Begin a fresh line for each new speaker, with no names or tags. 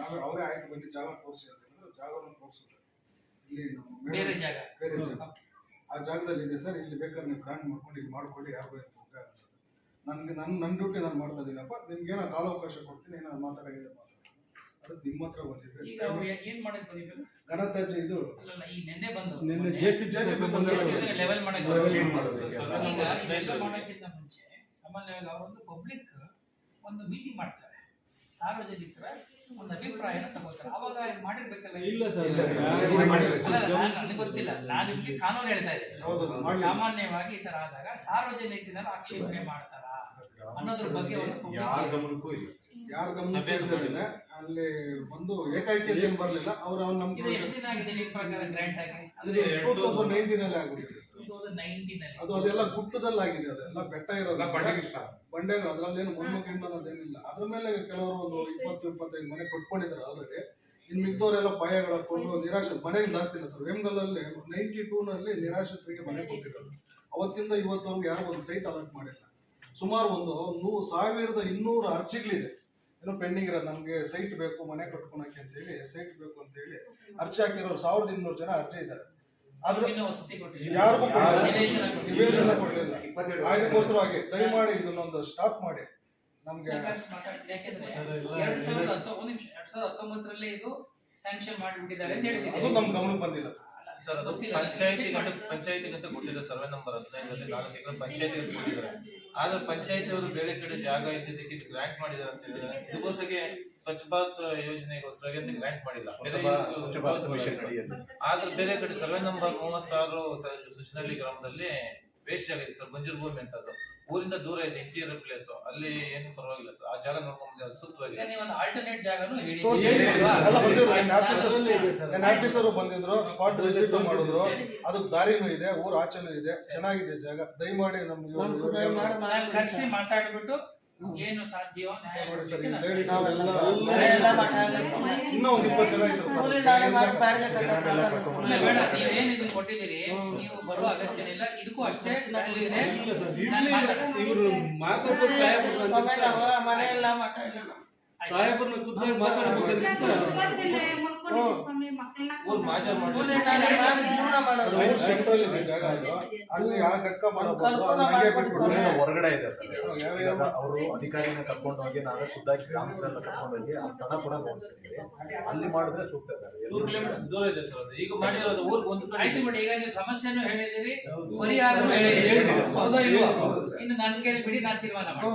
ನಾವೇ ಅವರೇ ಆಯ್ತು ಬನ್ನಿ ಜಾಗ ತೋರಿಸಿ ಅಂತಂದ್ರೆ ಜಾಗವನ್ನು ತೋರಿಸಿದ್ರೆ ಇಲ್ಲಿ ನಮ್ಮ
ಬೇರೆ ಜಾಗ
ಆ ಜಾಗದಲ್ಲಿ ಇದೆ ಸರ್, ಇಲ್ಲಿ ಬೇಕಾದ್ರೆ ನೀವು ಪ್ಲಾನ್ ಮಾಡ್ಕೊಂಡು ಇಲ್ಲಿ ಮಾಡ್ಕೊಳ್ಳಿ, ಯಾರಿಗೂ ಏನು ತೊಂದರೆ ಆಗ್ತದೆ. ನನ್ನ ಡ್ಯೂಟಿ ನಾನು ಮಾಡ್ತಾ ಇದ್ದೀನಪ್ಪ, ನಿಮ್ಗೆ ಏನೋ ಕಾಲಾವಕಾಶ ಕೊಡ್ತೀನಿ, ನಾನು ಮಾತಾಡೋಗಿದೆ ಅದಕ್ಕೆ ನಿಮ್ಮ ಹತ್ರ ಬಂದಿದ್ರೆ
ಈಗ ಅವ್ರು ಏನ್ ಮಾಡಕ್ ಬಂದಿದ್ರು
ಘನತ್ಯಾಜ್ಯ ಇದು
ಈ ನೆನ್ನೆ ಬಂದು
ಲೆವೆಲ್
ಮಾಡಕ್ ಈಗ ಇದೆಲ್ಲ ಮಾಡಕ್ಕಿಂತ ಮುಂಚೆ ಸಾಮಾನ್ಯವಾಗಿ ಅವರೊಂದು ಪಬ್ಲಿಕ್ ಒಂದು ಮೀಟಿಂಗ್ ಮಾಡ್ತಾರೆ, ಸಾರ್ವಜನಿಕರ ಒಂದು ಅಭಿಪ್ರಾಯನ ತಗೋತಾರೆ. ಅವಾಗ ಮಾಡಿರ್ಬೇಕಲ್ಲ. ಇಲ್ಲ ಸರ್, ನನಗೆ ಗೊತ್ತಿಲ್ಲ, ನಾನು ನಿಮ್ಗೆ ಕಾನೂನು ಹೇಳ್ತಾ ಇದ್ದೀನಿ. ಸಾಮಾನ್ಯವಾಗಿ ಈ ತರ ಆದಾಗ ಸಾರ್ವಜನಿಕರು ಆಕ್ಷೇಪಣೆ ಮಾಡ್ತಾರ ಅನ್ನೋದ್ರ ಬಗ್ಗೆ
ಯಾರ ಗಮನಕ್ಕೂ ಅಲ್ಲಿ ಒಂದು ಏಕಾಏಕಿ ಏನು ಬರಲಿಲ್ಲ. ಅವರು ನಮ್ಗೆ
ಎಷ್ಟು ದಿನ ಆಗಿದೆ ನಿಮ್ಮ ಪ್ರಕಾರ ಗ್ರಾಂಟ್ ಆಗಿ?
2019 ಆಗಿದೆ. ಅದು ಅದೆಲ್ಲ ಗುಟ್ಟದಲ್ಲಿ ಆಗಿದೆ, ಅದೆಲ್ಲ ಬೆಟ್ಟ ಇರೋದು ಬಂಡೆಗಳು, ಅದ್ರಲ್ಲೇನು ಮುನ್ನುಗ್ಗಿನ ಅನ್ನೋದೇನಿಲ್ಲ. ಅದ್ರ ಮೇಲೆ ಕೆಲವರು ಒಂದು 20-25 ಮನೆ ಕೊಟ್ಕೊಂಡಿದ್ದಾರೆ ಆಲ್ರೆಡಿ. ಇನ್ನು ಮಿಕ್ಕವರೆಲ್ಲ ಪಾಯಗಳು ಹಾಕೊಂಡು ನಿರಾಶ್ರಿತ ಮನೆಗಳು ಜಾಸ್ತಿ ಇಲ್ಲ ಸರ್. ವೇಮಗಲ್ಲಲ್ಲಿ 92ನಲ್ಲಿ ನಿರಾಶ್ರಿತರಿಗೆ ಮನೆ ಕೊಟ್ಟಿರೋದು. ಅವತ್ತಿಂದ ಇವತ್ತವರೆಗೂ ಯಾರು ಒಂದು ಸೈಟ್ ಅಲಾಟ್ ಮಾಡಿಲ್ಲ. ಸುಮಾರು ಒಂದು 1200 ಅರ್ಜಿಗಳಿದೆ ಏನೋ ಪೆಂಡಿಂಗ್ ಇರೋದು. ನಮ್ಗೆ ಸೈಟ್ ಬೇಕು ಮನೆ ಕಟ್ಕೊಳಕ್ಕೆ ಅಂತ ಹೇಳಿ, ಸೈಟ್ ಬೇಕು ಅಂತ ಹೇಳಿ ಅರ್ಜಿ ಹಾಕಿರೋರು 1200 ಜನ ಅರ್ಜಿ ಇದ್ದಾರೆ. ಆದ್ರೆ ಯಾರಿಗೂ ನಿವೇಶನ ಕೊಡಲಿಲ್ಲ. ಅದಕ್ಕೋಸ್ಕರವಾಗಿ ದಯಮಾಡಿ ಇದನ್ನೊಂದು ಸ್ಟಾಪ್ ಮಾಡಿ. ನಮ್ಗೆ
2019 ಇದು ಸ್ಯಾಂಕ್ಷನ್ ಮಾಡಿಬಿಟ್ಟಿದ್ದಾರೆ ಅಂತ ಹೇಳ್ತಿದ್ದಾರೆ.
ಅದು ನಮ್ ಗಮನಕ್ಕೆ ಬಂದಿಲ್ಲ
ಸರ್. ಅದು ಪಂಚಾಯತಿಗಂತ ಕೊಟ್ಟಿದೆ. ಸರ್ವೆ ನಂಬರ್ 15ರಲ್ಲಿ 4 ಎಕರೆ ಪಂಚಾಯತಿಗೆ ಕೊಟ್ಟಿದ್ದಾರೆ. ಆದ್ರೆ ಪಂಚಾಯತಿ ಅವರು ಬೇರೆ ಕಡೆ ಜಾಗ ಇದ್ದಿದ್ದಕ್ಕೆ ಗ್ರಾಂಟ್ ಮಾಡಿದ್ದಾರೆ ಅಂತ ಹೇಳಿದ್ರೆ ಇದಕ್ಕೋಸ್ಕರ ಸ್ವಚ್ಛ ಭಾರತ್ ಯೋಜನೆಗೋಸ್ಕರ ಗ್ರಾಂಟ್ ಮಾಡಿಲ್ಲ. ಆದ್ರೆ ಬೇರೆ ಕಡೆ ಸರ್ವೆ ನಂಬರ್ 36 ಸುಚನಹಳ್ಳಿ ಗ್ರಾಮದಲ್ಲಿ ವೇಸ್ಟ್ ಜಾಗ ಇದೆ ಸರ್, ಬಂಜರು ಭೂಮಿ ಅಂತ. ಅದು ಊರಿಂದ ದೂರ ಇದೆ, ಇಂಟೀರಿಯರ್ ಪ್ಲೇಸ್. ಅಲ್ಲಿ ಏನು ಪರವಾಗಿಲ್ಲ ಸರ್, ಆ ಜಾಗ ನೋಡ್ಕೊಂಡು ಸೂಕ್ತವಾಗಿದೆ.
ಆಫೀಸರು ಬಂದಿದ್ರು, ಸ್ಪಾಟ್ ವಿಸಿಟ್ ಮಾಡಿದ್ರು. ಅದಕ್ಕೆ ದಾರಿನೂ ಇದೆ, ಊರ್ ಆಚೆನೂ ಇದೆ, ಚೆನ್ನಾಗಿದೆ ಜಾಗ. ದಯಮಾಡಿ ನಮ್ಗೆ
ಕರ್ಸಿ ಮಾತಾಡ್ಬಿಟ್ಟು ಏನು ಸಾಧ್ಯವೋ
ನೋಡಿ ಸರ್. ಇನ್ನೂ ಒಂದು 20 ಜನ ಇದ್ರು ಸರ್.
ನೀವೇನು ಇದನ್ನ ಕೊಟ್ಟಿದ್ದೀರಿ, ನೀವು ಬರುವ ಅಗತ್ಯ ಇಲ್ಲ. ಇದಕ್ಕೂ ಅಷ್ಟೇ
ಸಾಹೇಬ್ರನ್ನ ಖುದ್ದಾಗಿ ಮಾತಾಡಬೇಕು.
ಅಲ್ಲಿ ಆ ಘಟಕ
ಹೊರಗಡೆ ಇದೆ ಸರ್. ಅವರು ಅಧಿಕಾರಿನ ಕರ್ಕೊಂಡು ಹೋಗಿ ನಾವೇ ಖುದ್ದಾಗಿ ಗ್ರಾಮಸ್ಥರೆಲ್ಲ ಕರ್ಕೊಂಡು ಹೋಗಿ ಆ ಸ್ಥಳ ಕೂಡ ನೋಡ್ಸಿದ್ದೀವಿ. ಅಲ್ಲಿ ಮಾಡಿದ್ರೆ ಸೂಕ್ತ ಸರ್.
2 ಕಿಲೋಮೀಟರ್ ದೂರ ಇದೆ ಸರ್. ಈಗ ಮಾಡಿರೋದು ಊರಿಗೆ ಒಂದು
ಆಯ್ತು ಬಿಡಿ. ಈಗ ನೀವು ಸಮಸ್ಯೆನೂ ಹೇಳಿದಿರಿ, ಪರಿಹಾರನೂ ಹೇಳಿದಿರಿ, ಹೌದೋ ಇಲ್ವೋ? ಇನ್ನು ನನ್ನ ಕೈಲಿ ಬಿಡಿ, ನಾನು ತೀರ್ಮಾನ ಮಾಡಿ.